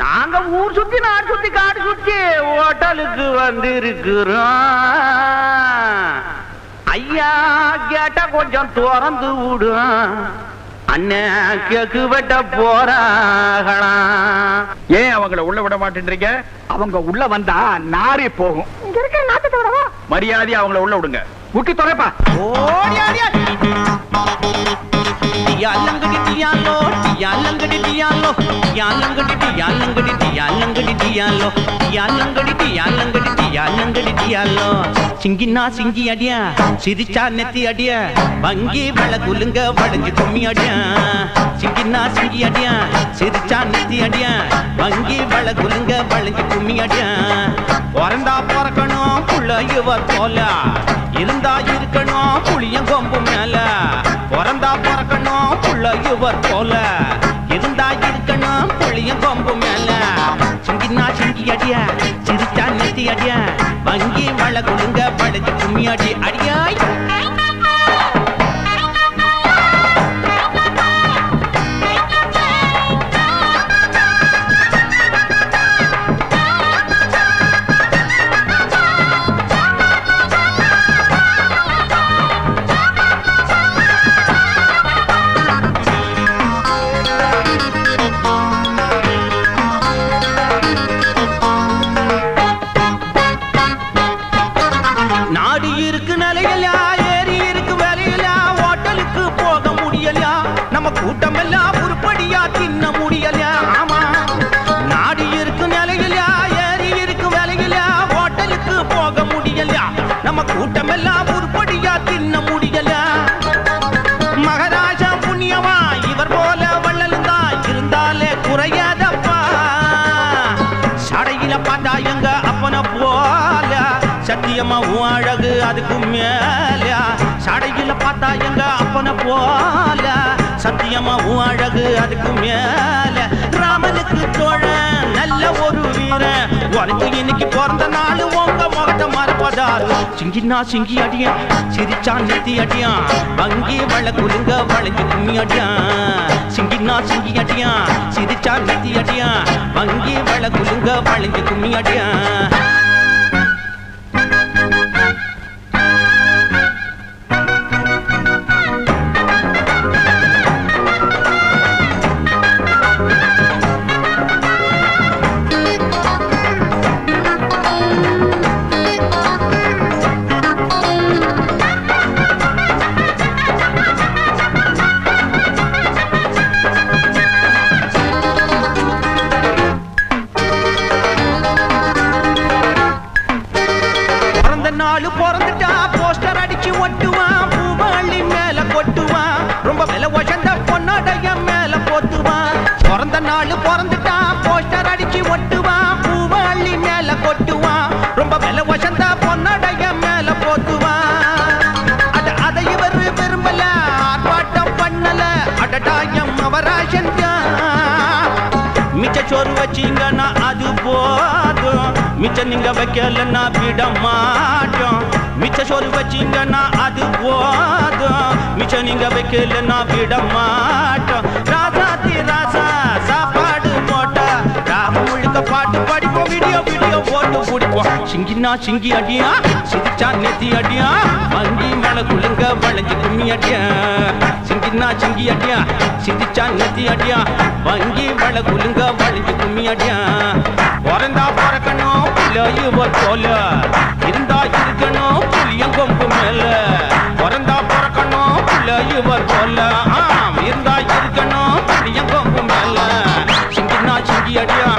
நாங்க ஊர் சுத்தி நாடு சுத்தி காடு சுத்தி ஹோட்டலுக்கு வந்து இருக்கிறோம். ஐயா கேட்டா கொஞ்சம் திறந்து விடும். அண்ணன் கேக்கு வெட்ட போறாங்களா? ஏன் அவங்கள உள்ள விட மாட்டேன்றீங்க? அவங்க உள்ள வந்தா நாரே போகும். இங்க இருக்க நாட்டு தோறவா மரியாதை அவங்கள உள்ள விடுங்க. முட்டி தொலைப்பா. ஓடி ஆடியா டியாலங்கடி டியாலோ டியாலங்கடி டியாலோ டியாலங்கடி டியாலங்கடி டியாலங்கடி டியாலோ டியாலங்கடி டியாலங்கடி டியாலங்கடி டியாலோ சிங்கினா சிங்கி அடியா சிரிச்சா நெத்தி அடியா வங்கி வளகுலுங்க வளைஞ்சு கும்மி அடியா சிங்கினா சிங்கி அடியா சிரிச்சா நெத்தி அடியா வங்கி வளகுலுங்க வளைஞ்சு கும்மி அடியா பிறந்தா பிறக்கணும் புள்ள இவர் போல இருந்தா இருக்கணும் புளியம் கொம்பு மேல பிறந்தா பிறக்கணும் புள்ள இவர் போல இருந்தா இருக்கணும் புளியம் கொம்பு மேல சிங்கினா சிங்கி அடியா சிரிச்சா நெத்தி அடியா வங்கி வளகுலுங்க வளைஞ்சு கும்மி அடி அடியாய். நாடு இருக்கு நிலையிலா ஏரி இருக்கு வேலையிலா ஹோட்டலுக்கு போக முடியலையா நம்ம கூட்டம் எல்லாம் உருப்படியா தின்ன முடியலையா? ஆமா நாடு இருக்கு நிலையிலா ஏரி இருக்கு வேலையிலா ஹோட்டலுக்கு போக முடியலையா நம்ம கூட்டம் எல்லாம் உருப்படியா தின்ன முடியலையா? மகாராஜா புண்ணியமா இவர் போல வள்ளலுந்தா இருந்தாலே குறையாதப்பா. சடையில பார்த்தா எங்க அப்பன போல சத்தியமா அழகு அதுக்கு மேல சடையில பார்த்தா எங்க அப்பன போல சத்தியமா அழகு அதுக்கு மேல ராமனுக்கு தோழன் நல்ல ஒரு வீரன் உனக்கு இன்னைக்கு பிறந்த நாள் உங்க முகத்தை மறப்பதாரு. சிங்கினா சிங்கி அடியா சிரிச்சா நெத்தி அடியா வங்கி வளகுலுங்க வளைஞ்சு கும்மி அடியா சிங்கினா சிங்கி அடியா சிரிச்சா நெத்தி அடியா வங்கி வளகுலுங்க வளைஞ்சு கும்மி அடியா. நாலு பிறந்துட்டா போஸ்டர் அடிச்சு ஒட்டுவான் பூவாளி மேல கொட்டுவான் ரொம்ப விலை வசந்த பொன்னாடைய மேல போத்துவான். பிறந்த நாள் பிறந்துட்டா போஸ்டர் அடிச்சு ஒட்டுவான் பூவாளி மேல கொட்டுவான் ரொம்ப விலை வசந்த பொன்னாடைய மேல போத்துவான். அதை இவர் விரும்பல ஆர்ப்பாட்டம் பண்ணல அடடாயம் அவராசன் மிச்ச சோறு வச்சீங்கன்னா அது போதும் மிச்சம் நீங்க வைக்கலன்னா விட மாட்டோம். மிச்ச சோறு வச்சீங்கன்னா அது போதும் மிச்சம் நீங்க வைக்கலன்னா விட மாட்டோம். ராசாத்தி ராசா சாப்பாடு போட்டா ராம முழுக்க பாட்டு படிப்போம் வீடியோ வீடியோ போட்டு பிடிப்போம். சிங்கினா சிங்கி அடியா சிரிச்சா நெத்தி அடியா வங்கி மேல குழுங்க வளைஞ்சு கும்மி அடியா சிங்கினா சிங்கி அடியா சிரிச்சா நெத்தி அடியா வங்கி மேல குழுங்க வளைஞ்சு கும்மி அடியா. பிறந்தா பிறக்கணும் புள்ள இவர் போல இருந்தா இருக்கணும் புளியம் கொம்பு மேல பிறந்தா பிறக்கணும் புள்ள இவர் போல இருந்தா இருக்கணும் புளியம் கொம்பு மேல சிங்கினா சிங்கி அடியா